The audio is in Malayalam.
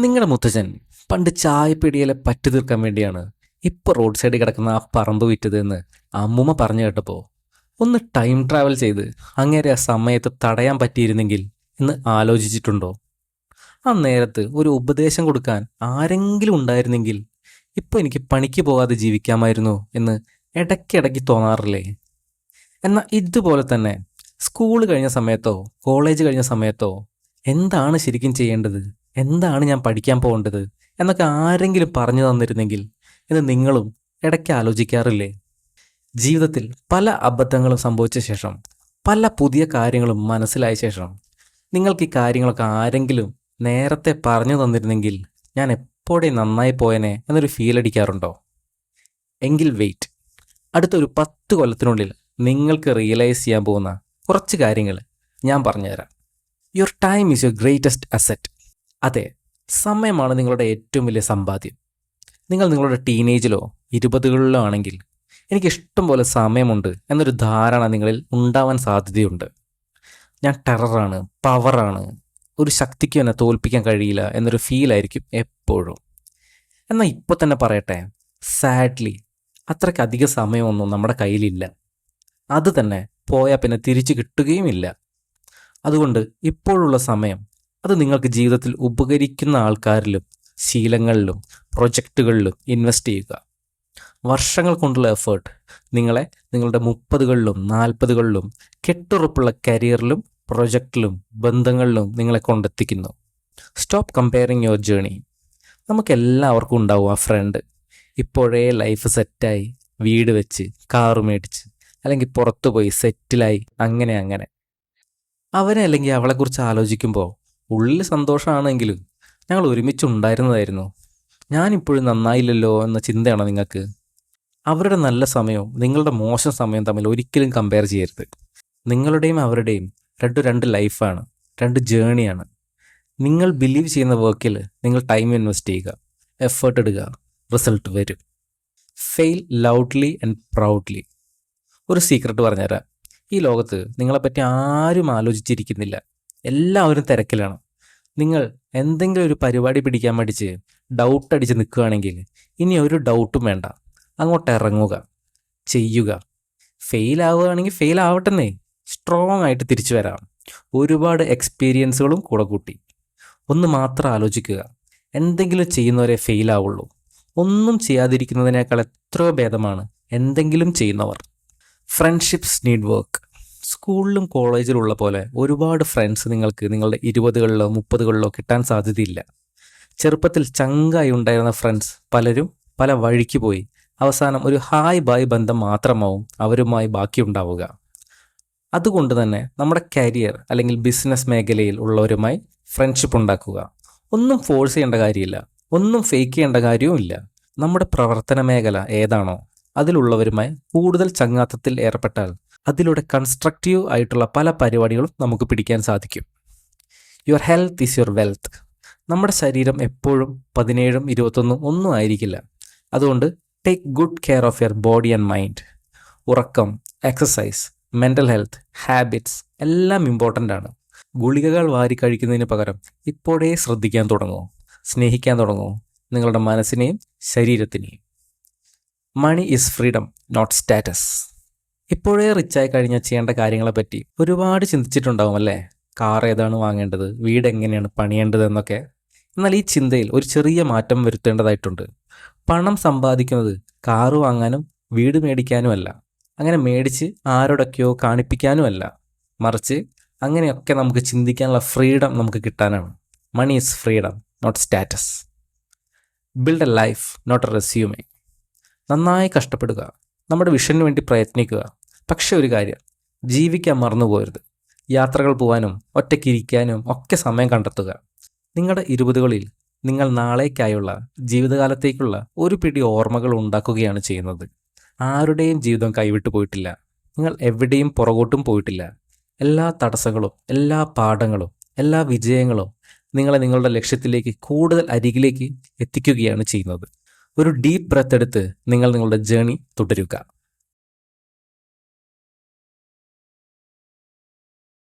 നിങ്ങളുടെ മുത്തച്ഛൻ പണ്ട് ചായപ്പീടികയിലെ പറ്റു തീർക്കാൻ വേണ്ടിയാണ് ഇപ്പോൾ റോഡ് സൈഡിൽ കിടക്കുന്ന ആ പറമ്പ് വിറ്റത് എന്ന് അമ്മൂമ്മ പറഞ്ഞു കേട്ടപ്പോൾ ഒന്ന് ടൈം ട്രാവൽ ചെയ്ത് അങ്ങേരെ ആ സമയത്ത് തടയാൻ പറ്റിയിരുന്നെങ്കിൽ എന്ന് ആലോചിച്ചിട്ടുണ്ടോ? ആ നേരത്ത് ഒരു ഉപദേശം കൊടുക്കാൻ ആരെങ്കിലും ഉണ്ടായിരുന്നെങ്കിൽ ഇപ്പോൾ എനിക്ക് പണിക്ക് പോകാതെ ജീവിക്കാമായിരുന്നു എന്ന് ഇടയ്ക്കിടയ്ക്ക് തോന്നാറില്ലേ? എന്നാൽ ഇതുപോലെ തന്നെ സ്കൂൾ കഴിഞ്ഞ സമയത്തോ കോളേജ് കഴിഞ്ഞ സമയത്തോ എന്താണ് ശരിക്കും ചെയ്യേണ്ടത്, എന്താണ് ഞാൻ പഠിക്കാൻ പോകേണ്ടത് എന്നൊക്കെ ആരെങ്കിലും പറഞ്ഞു തന്നിരുന്നെങ്കിൽ എന്ന് നിങ്ങളും ഇടയ്ക്ക് ആലോചിക്കാറില്ലേ? ജീവിതത്തിൽ പല അബദ്ധങ്ങളും സംഭവിച്ച ശേഷം, പല പുതിയ കാര്യങ്ങളും മനസ്സിലായ ശേഷം നിങ്ങൾക്ക് ഈ കാര്യങ്ങളൊക്കെ ആരെങ്കിലും നേരത്തെ പറഞ്ഞു തന്നിരുന്നെങ്കിൽ ഞാൻ എപ്പോഴേ നന്നായി പോയനെ എന്നൊരു ഫീൽ അടിക്കാറുണ്ടോ? എങ്കിൽ വെയിറ്റ്, അടുത്തൊരു 10 കൊല്ലത്തിനുള്ളിൽ നിങ്ങൾക്ക് റിയലൈസ് ചെയ്യാൻ പോകുന്ന കുറച്ച് കാര്യങ്ങൾ ഞാൻ പറഞ്ഞുതരാം. Your time is your greatest asset. അതെ, സമയമാണ് നിങ്ങളുടെ ഏറ്റവും വലിയ സമ്പാദ്യം. നിങ്ങൾ നിങ്ങളുടെ ടീനേജിലോ 20കളിലോ ആണെങ്കിൽ എനിക്കിഷ്ടം പോലെ സമയമുണ്ട് എന്നൊരു ധാരണ നിങ്ങളിൽ ഉണ്ടാവാൻ സാധ്യതയുണ്ട്. ഞാൻ ടെററാണ്, പവറാണ്, ഒരു ശക്തിക്കും എന്നെ തോൽപ്പിക്കാൻ കഴിയില്ല എന്നൊരു ഫീലായിരിക്കും എപ്പോഴും. എന്നാൽ ഇപ്പോൾ തന്നെ പറയട്ടെ, സാഡ്ലി അത്രയ്ക്ക് അധിക സമയമൊന്നും നമ്മുടെ കയ്യിലില്ല. അത് തന്നെ പോയാൽ പിന്നെ തിരിച്ചു കിട്ടുകയുമില്ല. അതുകൊണ്ട് ഇപ്പോഴുള്ള സമയം അത് നിങ്ങൾക്ക് ജീവിതത്തിൽ ഉപകരിക്കുന്ന ആൾക്കാരിലും ശീലങ്ങളിലും പ്രൊജക്റ്റുകളിലും ഇൻവെസ്റ്റ് ചെയ്യുക. വർഷങ്ങൾ കൊണ്ടുള്ള എഫേർട്ട് നിങ്ങളെ നിങ്ങളുടെ 30കളിലും 40കളിലും കെട്ടുറപ്പുള്ള കരിയറിലും പ്രൊജക്റ്റിലും ബന്ധങ്ങളിലും നിങ്ങളെ കൊണ്ടെത്തിക്കുന്നു. Stop comparing your journey. നമുക്കെല്ലാവർക്കും ഉണ്ടാവും ആ ഫ്രണ്ട്, ഇപ്പോഴേ ലൈഫ് സെറ്റായി വീട് വെച്ച് കാറ് മേടിച്ച് അല്ലെങ്കിൽ പുറത്തു പോയി സെറ്റിലായി അങ്ങനെ അവനെ അല്ലെങ്കിൽ അവളെക്കുറിച്ച് ആലോചിക്കുമ്പോൾ ഉള്ളിൽ സന്തോഷമാണെങ്കിലും ഞങ്ങൾ ഒരുമിച്ചുണ്ടായിരുന്നതായിരുന്നു, ഞാനിപ്പോഴും നന്നായില്ലല്ലോ എന്ന ചിന്തയാണോ നിങ്ങൾക്ക്? അവരുടെ നല്ല സമയവും നിങ്ങളുടെ മോശം സമയവും തമ്മിൽ ഒരിക്കലും കമ്പയർ ചെയ്യരുത്. നിങ്ങളുടെയും അവരുടെയും രണ്ട് ലൈഫാണ്, 2 ജേണിയാണ്. നിങ്ങൾ ബിലീവ് ചെയ്യുന്ന വർക്കിൽ നിങ്ങൾ ടൈം ഇൻവെസ്റ്റ് ചെയ്യുക, എഫേർട്ട് ഇടുക, റിസൾട്ട് വരും. Fail loudly and proudly. ഒരു സീക്രട്ട് പറഞ്ഞുതരാം. ഈ ലോകത്ത് നിങ്ങളെപ്പറ്റി ആരും ആലോചിച്ചിരിക്കുന്നില്ല, എല്ലാവരും തിരക്കിലാണ്. നിങ്ങൾ എന്തെങ്കിലും ഒരു പരിപാടി പിടിക്കാൻ മടിച്ച് ഡൗട്ട് അടിച്ച് നിൽക്കുകയാണെങ്കിൽ ഇനി ഒരു ഡൗട്ടും വേണ്ട, അങ്ങോട്ട് ഇറങ്ങുക, ചെയ്യുക. ഫെയിൽ ആവുകയാണെങ്കിൽ ഫെയിൽ ആവട്ടെന്നേ, സ്ട്രോങ് ആയിട്ട് തിരിച്ചു വരാം. ഒരുപാട് എക്സ്പീരിയൻസുകളും കൂടെ കൂട്ടി. ഒന്ന് മാത്രം ആലോചിക്കുക, എന്തെങ്കിലും ചെയ്യുന്നവരെ ഫെയിൽ ആവുള്ളൂ. ഒന്നും ചെയ്യാതിരിക്കുന്നതിനേക്കാൾ എത്രയോ ഭേദമാണ് എന്തെങ്കിലും ചെയ്യുന്നവർ. Friendships need work. സ്കൂളിലും കോളേജിലും ഉള്ള പോലെ ഒരുപാട് ഫ്രണ്ട്സ് നിങ്ങൾക്ക് നിങ്ങളുടെ 20കളിലോ 30കളിലോ കിട്ടാൻ സാധ്യതയില്ല. ചെറുപ്പത്തിൽ ചങ്കായി ഉണ്ടായിരുന്ന ഫ്രണ്ട്സ് പലരും പല വഴിക്ക് പോയി അവസാനം ഒരു ഹായ് ബായ് ബന്ധം മാത്രമാവും അവരുമായി ബാക്കിയുണ്ടാവുക. അതുകൊണ്ട് തന്നെ നമ്മുടെ കരിയർ അല്ലെങ്കിൽ ബിസിനസ് മേഖലയിൽ ഉള്ളവരുമായി ഫ്രണ്ട്ഷിപ്പ് ഉണ്ടാക്കുക. ഒന്നും ഫോഴ്സ് ചെയ്യേണ്ട കാര്യമില്ല, ഒന്നും ഫേക്ക് ചെയ്യേണ്ട കാര്യവുമില്ല. നമ്മുടെ പ്രവർത്തന മേഖല ഏതാണോ അതിലുള്ളവരുമായി കൂടുതൽ ചങ്ങാത്തത്തിൽ ഏർപ്പെട്ടാൽ അതിലൂടെ കൺസ്ട്രക്റ്റീവ് ആയിട്ടുള്ള പല പരിപാടികളും നമുക്ക് പിടിക്കാൻ സാധിക്കും. Your health is your wealth. നമ്മുടെ ശരീരം എപ്പോഴും 17ഉം 21ഉം ഒന്നും ആയിരിക്കില്ല. അതുകൊണ്ട് take good care of your body and mind. ഉറക്കം, എക്സസൈസ്, മെൻ്റൽ ഹെൽത്ത്, ഹാബിറ്റ്സ് എല്ലാം ഇമ്പോർട്ടൻ്റ് ആണ്. ഗുളികകൾ വാരി കഴിക്കുന്നതിന് പകരം ഇപ്പോഴേ ശ്രദ്ധിക്കാൻ തുടങ്ങൂ, സ്നേഹിക്കാൻ തുടങ്ങൂ നിങ്ങളുടെ മനസ്സിനെയും ശരീരത്തിനെയും. Money is freedom, not status. ഇപ്പോഴേ റിച്ചായി കഴിഞ്ഞാൽ ചെയ്യേണ്ട കാര്യങ്ങളെപ്പറ്റി ഒരുപാട് ചിന്തിച്ചിട്ടുണ്ടാവും അല്ലേ? കാർ ഏതാണ് വാങ്ങേണ്ടത്, വീട് എങ്ങനെയാണ് പണിയേണ്ടത് എന്നൊക്കെ. എന്നാൽ ഈ ചിന്തയിൽ ഒരു ചെറിയ മാറ്റം വരുത്തേണ്ടതായിട്ടുണ്ട്. പണം സമ്പാദിക്കുന്നത് കാറ് വാങ്ങാനും വീട് മേടിക്കാനുമല്ല, അങ്ങനെ മേടിച്ച് ആരോടൊക്കെയോ കാണിപ്പിക്കാനുമല്ല, മറിച്ച് അങ്ങനെയൊക്കെ നമുക്ക് ചിന്തിക്കാനുള്ള ഫ്രീഡം നമുക്ക് കിട്ടാനാണ്. Money is freedom, not status. Build a life, not a resume. നന്നായി കഷ്ടപ്പെടുക, നമ്മുടെ വിഷന് വേണ്ടി പ്രയത്നിക്കുക. പക്ഷെ ഒരു കാര്യം, ജീവിക്കാൻ മറന്നു പോകരുത്. യാത്രകൾ പോകാനും ഒറ്റയ്ക്കിരിക്കാനും ഒക്കെ സമയം കണ്ടെത്തുക. നിങ്ങളുടെ 20കളിൽ നിങ്ങൾ നാളേക്കായുള്ള ജീവിതകാലത്തേക്കുള്ള ഒരു പിടി ഓർമ്മകൾ ഉണ്ടാക്കുകയാണ് ചെയ്യുന്നത്. ആരുടെയും ജീവിതം കൈവിട്ടു പോയിട്ടില്ല, നിങ്ങൾ എവിടെയും പുറകോട്ടും പോയിട്ടില്ല. എല്ലാ തടസ്സങ്ങളും, എല്ലാ പാഠങ്ങളും, എല്ലാ വിജയങ്ങളും നിങ്ങളെ നിങ്ങളുടെ ലക്ഷ്യത്തിലേക്ക് കൂടുതൽ അരികിലേക്ക് എത്തിക്കുകയാണ് ചെയ്യുന്നത്. ഒരു ഡീപ്പ് ബ്രെത്ത് എടുത്ത് നിങ്ങൾ നിങ്ങളുടെ ജേണി തുടരുക.